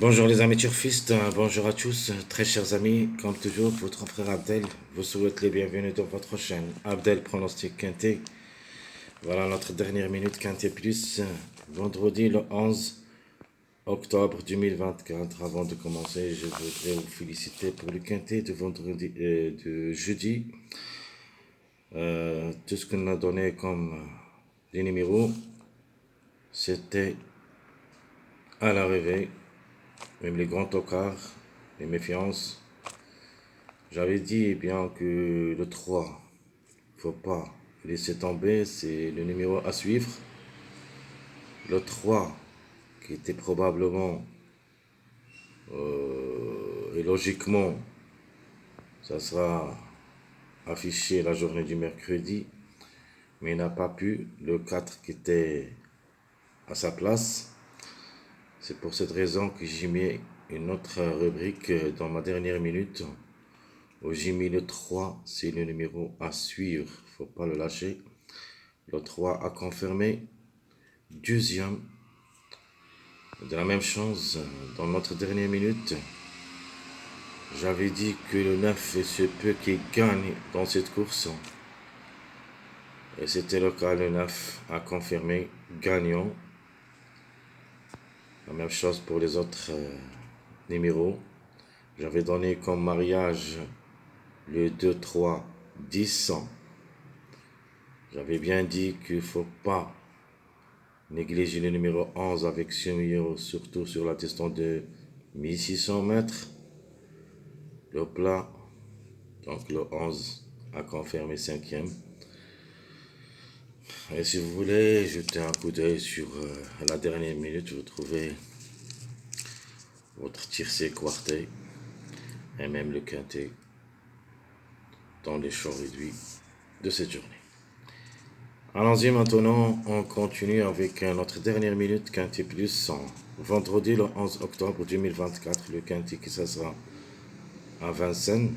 Bonjour les amis turfistes, bonjour à tous, très chers amis, comme toujours, votre frère Abdel vous souhaite les bienvenus dans votre chaîne. Abdel pronostic Quintet. Voilà notre dernière minute Quintet Plus, vendredi le 11 octobre 2024. Avant de commencer, je voudrais vous féliciter pour le Quintet de vendredi de jeudi. Tout ce qu'on a donné comme les numéros, c'était à l'arrivée, même les grands tocards, les méfiances. J'avais dit bien que le 3, faut pas laisser tomber, c'est le numéro à suivre. Le 3, qui était probablement et logiquement, ça sera affiché la journée du mercredi, mais il n'a pas pu. Le 4 qui était à sa place. C'est pour cette raison que j'ai mis une autre rubrique dans ma dernière minute, où j'ai mis le 3, c'est le numéro à suivre, faut pas le lâcher. Le 3 a confirmé. Deuxième, de la même chose, dans notre dernière minute, j'avais dit que le 9 est ce peu qui gagne dans cette course. Et c'était le cas, le 9 a confirmé gagnant. La même chose pour les autres numéros. J'avais donné comme mariage le 2, 3, 10. J'avais bien dit qu'il ne faut pas négliger le numéro 11 avec ce numéro, surtout sur la distance de 1600 mètres. Le plat, donc le 11 a confirmé cinquième. Et si vous voulez jeter un coup d'œil sur la dernière minute, vous trouvez votre tiercé quarté et même le quintet dans les choix réduits de cette journée. Allons-y maintenant, on continue avec notre dernière minute Quintet Plus en vendredi le 11 octobre 2024, le Quintet qui ça sera à Vincennes.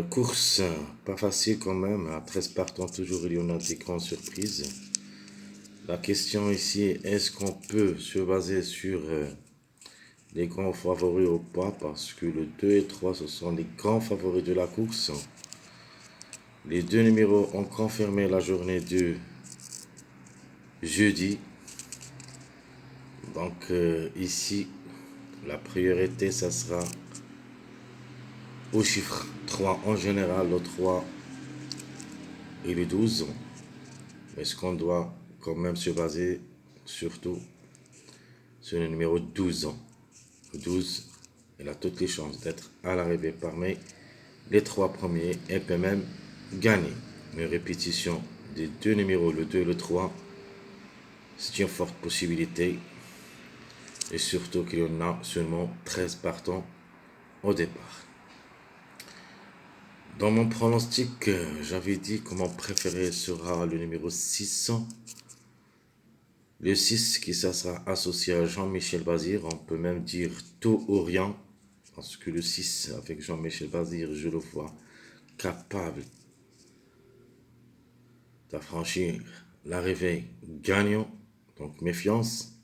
Course pas facile quand même, à 13 partants toujours il y en a des grandes surprises. La question ici, est-ce qu'on peut se baser sur les grands favoris ou pas? Parce que le 2 et 3, ce sont les grands favoris de la course. Les deux numéros ont confirmé la journée de jeudi. Donc ici, la priorité, ça sera au chiffre 3 en général, le 3 et le 12. Mais ce qu'on doit quand même se baser surtout sur le numéro 12. Le 12, il a toutes les chances d'être à l'arrivée parmi les trois premiers et peut même gagner. Une répétition des deux numéros, le 2 et le 3, c'est une forte possibilité. Et surtout qu'il y en a seulement 13 partants au départ. Dans mon pronostic, j'avais dit que mon préféré sera le numéro 6. Le 6 qui ça sera associé à Jean-Michel Bazir, on peut même dire tout ou rien, parce que le 6 avec Jean-Michel Bazir, je le vois capable d'affranchir l'arrivée gagnant, donc méfiance.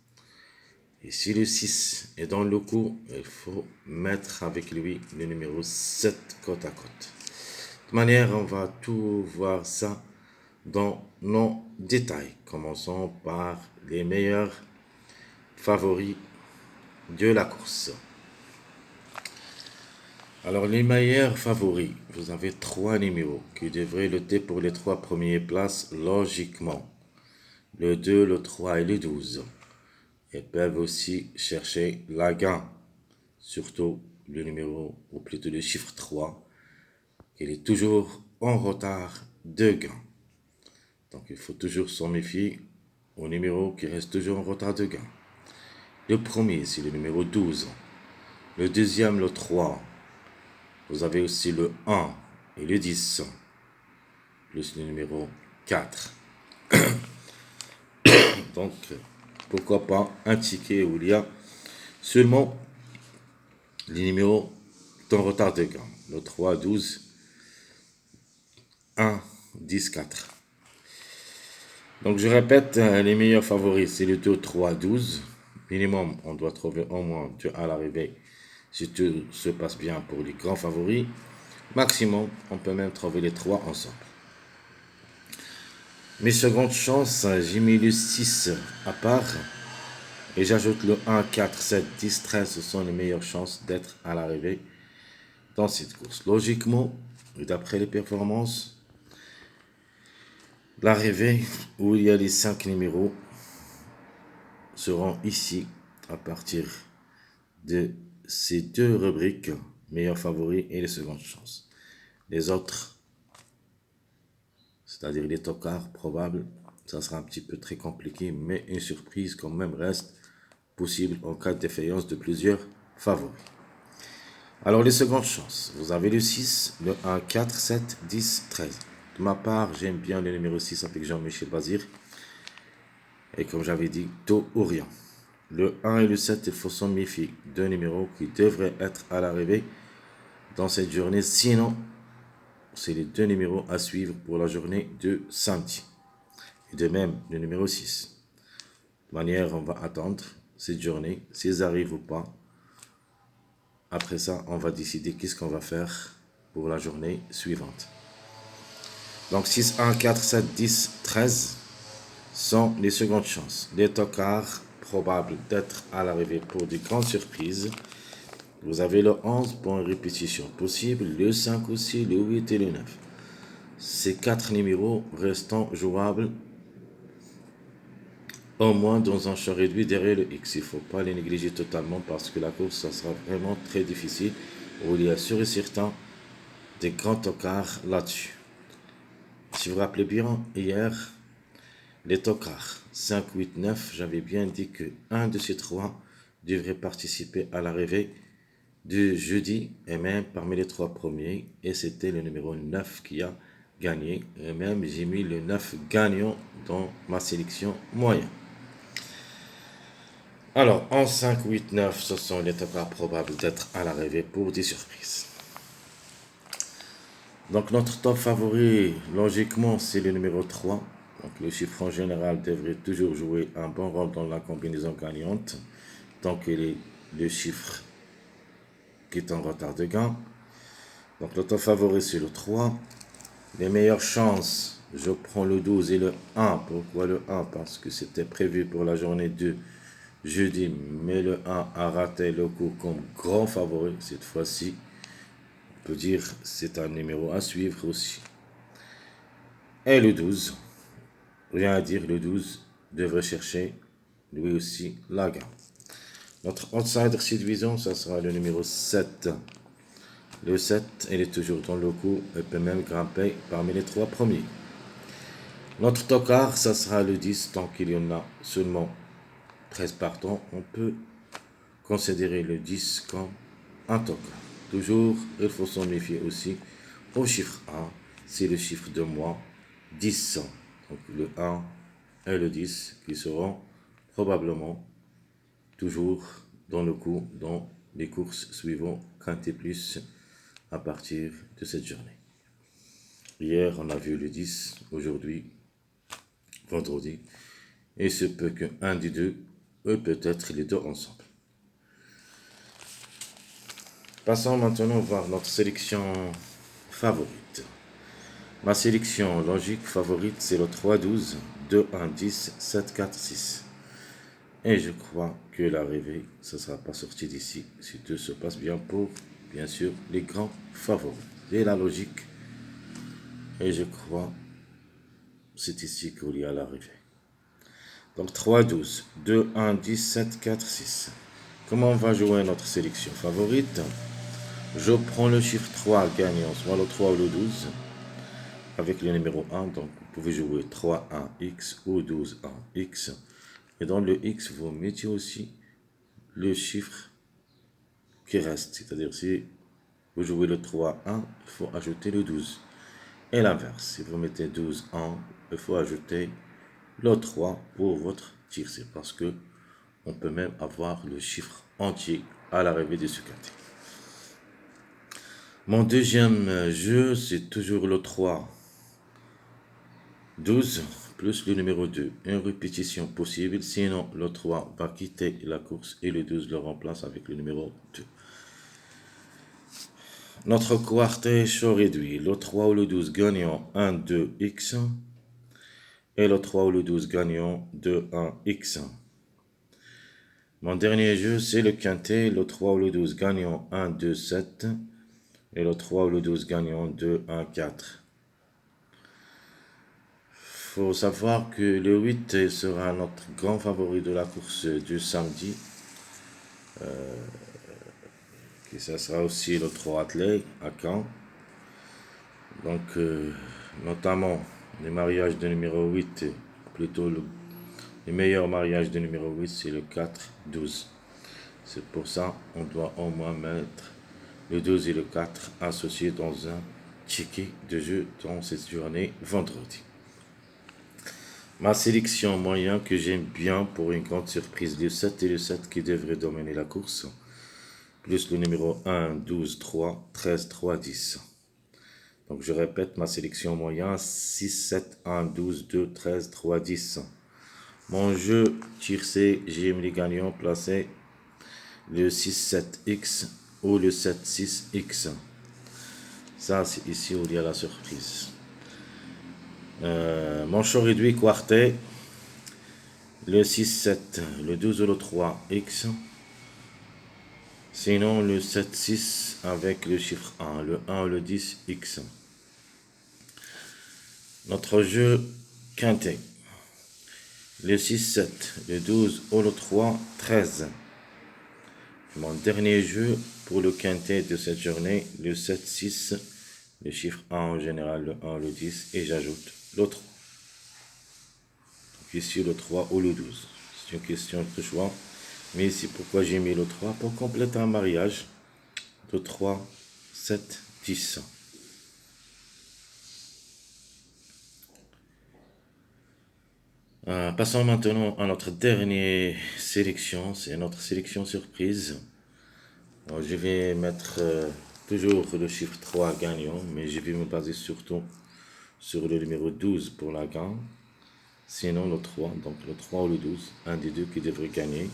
Et si le 6 est dans le coup, il faut mettre avec lui le numéro 7 côte à côte. De toute manière, on va tout voir ça dans nos détails. Commençons par les meilleurs favoris de la course. Alors, les meilleurs favoris, vous avez trois numéros qui devraient lutter pour les trois premières places logiquement. Le 2, le 3 et le 12. Ils peuvent aussi chercher la gain, surtout le numéro, ou plutôt le chiffre 3, il est toujours en retard de gain. Donc il faut toujours s'en méfier au numéro qui reste toujours en retard de gain. Le premier, c'est le numéro 12. Le deuxième, le 3. Vous avez aussi le 1 et le 10, plus le numéro 4. Donc, pourquoi pas un ticket où il y a seulement les numéros en retard de gain. Le 3, 12, 1, 10, 4. Donc je répète, les meilleurs favoris, c'est le 2, 3, 12. Minimum, on doit trouver au moins 2 à l'arrivée si tout se passe bien pour les grands favoris. Maximum, on peut même trouver les 3 ensemble. Mes secondes chances, j'ai mis le 6 à part. Et j'ajoute le 1, 4, 7, 10, 13. Ce sont les meilleures chances d'être à l'arrivée dans cette course. Logiquement, et d'après les performances, l'arrivée où il y a les 5 numéros seront ici à partir de ces deux rubriques, meilleurs favoris et les secondes chances. Les autres, c'est-à-dire les tocards probables, ça sera un petit peu très compliqué, mais une surprise quand même reste possible en cas de défaillance de plusieurs favoris. Alors les secondes chances, vous avez le 6, le 1, 4, 7, 10, 13. De ma part, j'aime bien le numéro 6 avec Jean-Michel Bazir. Et comme j'avais dit, tôt ou rien. Le 1 et le 7, il faut s'en méfier. Deux numéros qui devraient être à l'arrivée dans cette journée. Sinon, c'est les deux numéros à suivre pour la journée de samedi. Et de même, le numéro 6. De manière, on va attendre cette journée, s'ils arrivent ou pas. Après ça, on va décider qu'est-ce qu'on va faire pour la journée suivante. Donc 6, 1, 4, 7, 10, 13 sont les secondes chances. Les tocards probables d'être à l'arrivée pour de grandes surprises. Vous avez le 11 pour une répétition possible, le 5 aussi, le 8 et le 9. Ces quatre numéros restant jouables au moins dans un champ réduit derrière le X. Il ne faut pas les négliger totalement parce que la course, ça sera vraiment très difficile. Où il y a sûr et certain des grands tocards là-dessus. Si vous vous rappelez bien, hier, les tocards 5, 8, 9, j'avais bien dit que un de ces trois devrait participer à l'arrivée du jeudi et même parmi les trois premiers. Et c'était le numéro 9 qui a gagné. Et même j'ai mis le 9 gagnant dans ma sélection moyenne. Alors, en 5, 8, 9, ce sont les tocards probables d'être à l'arrivée pour des surprises. Donc, notre top favori, logiquement, c'est le numéro 3. Donc, le chiffre en général devrait toujours jouer un bon rôle dans la combinaison gagnante, tant qu'il est le chiffre qui est en retard de gain. Donc, le top favori, c'est le 3. Les meilleures chances, je prends le 12 et le 1. Pourquoi le 1? Parce que c'était prévu pour la journée 2 jeudi, mais le 1 a raté le coup comme grand favori cette fois-ci. On peut dire que c'est un numéro à suivre aussi. Et le 12, rien à dire, le 12 devrait chercher lui aussi la gagne. Notre outsider séduisant, ça sera le numéro 7. Le 7, il est toujours dans le coup et peut même grimper parmi les trois premiers. Notre tocard, ça sera le 10, tant qu'il y en a seulement 13 partants, on peut considérer le 10 comme un tocard. Toujours, il faut s'en méfier aussi au chiffre 1, c'est le chiffre de mois 10. Donc le 1 et le 10 qui seront probablement toujours dans le coup dans les courses suivantes quinté plus à partir de cette journée. Hier, on a vu le 10, aujourd'hui, vendredi, et il se peut qu'un des deux, ou peut-être les deux ensemble. Passons maintenant voir notre sélection favorite. Ma sélection logique favorite, c'est le 3, 12, 2, 1, 10, 7, 4, 6. Et je crois que l'arrivée, ce ne sera pas sorti d'ici, si tout se passe bien pour, bien sûr, les grands favoris. C'est la logique. Et je crois c'est ici qu'il y a l'arrivée. Donc 3, 12, 2, 1, 10, 7, 4, 6. Comment on va jouer notre sélection favorite? Je prends le chiffre 3 gagnant, soit le 3 ou le 12, avec le numéro 1. Donc vous pouvez jouer 3, 1, X ou 12, 1, X. Et dans le X, vous mettez aussi le chiffre qui reste. C'est-à-dire si vous jouez le 3, 1, il faut ajouter le 12. Et l'inverse, si vous mettez 12, 1, il faut ajouter le 3 pour votre tir. C'est parce que on peut même avoir le chiffre entier à l'arrivée de ce quartier. Mon deuxième jeu, c'est toujours le 3, 12. plus le numéro 2. Une répétition possible, sinon le 3 va quitter la course et le 12 le remplace avec le numéro 2. Notre quartet chaud réduit, le 3 ou le 12 gagnant 1, 2, x, et le 3 ou le 12 gagnant 2, 1, x. Mon dernier jeu, c'est le quintet, le 3 ou le 12 gagnant 1, 2, 7, et le 3 ou le 12 gagnant 2, 1, 4. Faut savoir que le 8 sera notre grand favori de la course du samedi. Et ça sera aussi le 3 attelé à Caen. Donc, notamment, les mariages de numéro 8, plutôt le meilleur mariage de numéro 8, c'est le 4, 12. C'est pour ça on doit au moins mettre le 12 et le 4 associés dans un ticket de jeu dans cette journée vendredi. Ma sélection moyen que j'aime bien pour une grande surprise, le 7 et le 7 qui devraient dominer la course, plus le numéro 1, 12, 3, 13, 3, 10. Donc je répète ma sélection moyen, 6, 7, 1, 12, 2, 13, 3, 10. Mon jeu tiercé, j'aime les gagnants placés le 6, 7x ou le 7, 6x. Ça c'est ici où il y a la surprise. Mon choix réduit quartet, le 6, 7, le 12 ou le 3, x. Sinon le 7, 6 avec le chiffre 1, le 1 ou le 10, x. Notre jeu quintet, le 6, 7, le 12 ou le 3, 13. Mon dernier jeu pour le quintet de cette journée, le 7, 6, le chiffre 1 en général, le 1, le 10, et j'ajoute le 3. Donc ici le 3 ou le 12. C'est une question de choix. Mais ici, pourquoi j'ai mis le 3? Pour compléter un mariage de 3, 7, 10. Passons maintenant à notre dernière sélection. C'est notre sélection surprise. Alors, je vais mettre toujours le chiffre 3 gagnant, mais je vais me baser surtout sur le numéro 12 pour la gagne. Sinon le 3, donc le 3 ou le 12, un des deux qui devrait gagner.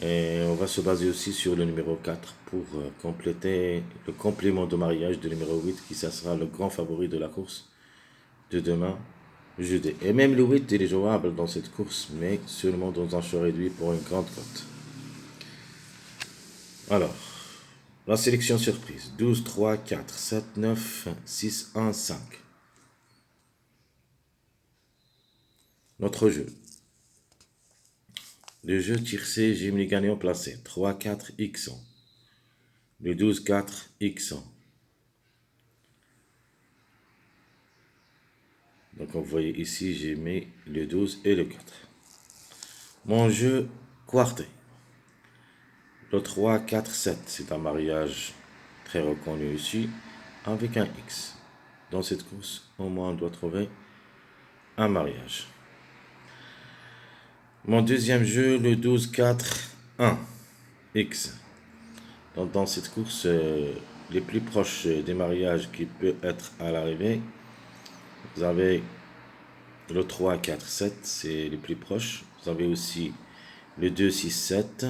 Et on va se baser aussi sur le numéro 4 pour compléter le complément de mariage du numéro 8 qui ça sera le grand favori de la course de demain, jeudi. Et même le 8 il est jouable dans cette course, mais seulement dans un choix réduit pour une grande cote. Alors, la sélection surprise, 12, 3, 4, 7, 9, 6, 1, 5. Notre jeu. Le jeu tiercé, j'aime les gagnants placés. 3, 4, x. Le 12, 4, x. Donc, vous voyez ici, j'ai mis le 12 et le 4. Mon jeu quartet. Le 3, 4, 7. C'est un mariage très reconnu ici, avec un x. Dans cette course, au moins, on doit trouver un mariage. Mon deuxième jeu, le 12, 4, 1, x. Donc, dans cette course, les plus proches des mariages qui peuvent être à l'arrivée, vous avez le 3, 4, 7, c'est les plus proches. Vous avez aussi le 2, 6, 7,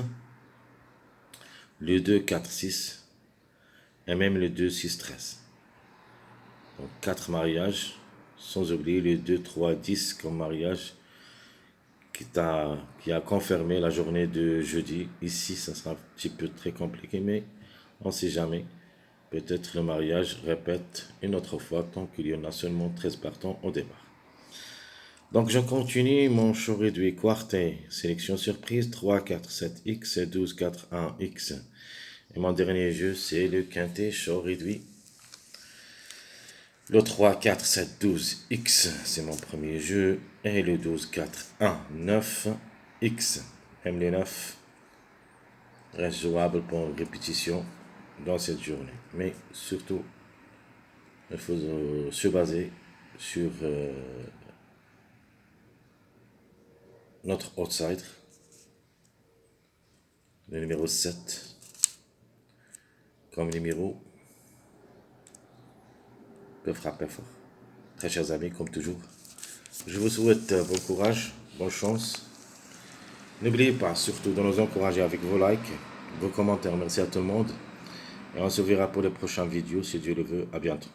le 2, 4, 6, et même le 2, 6, 13. Donc 4 mariages, sans oublier le 2, 3, 10 comme mariage qui a confirmé la journée de jeudi. Ici, ça sera un petit peu très compliqué, mais on ne sait jamais. Peut-être le mariage répète une autre fois tant qu'il y en a seulement 13 partants au départ. Donc je continue mon choix réduit quartet, sélection surprise 3, 4, 7, x, 12, 4, 1, x. Et mon dernier jeu c'est le quintet choix réduit. Le 3, 4, 7, 12, x, c'est mon premier jeu. Et le 12, 4, 1, 9, x. Même les 9 restent jouables pour une répétition dans cette journée. Mais surtout, il faut se baser sur notre outsider, le numéro 7, comme numéro, peut frapper fort. Très chers amis, comme toujours, Je vous souhaite bon courage, bonne chance. N'oubliez pas, surtout de nous encourager avec vos likes, vos commentaires. Merci à tout le monde. Et on se verra pour les prochaines vidéos, si Dieu le veut. À bientôt.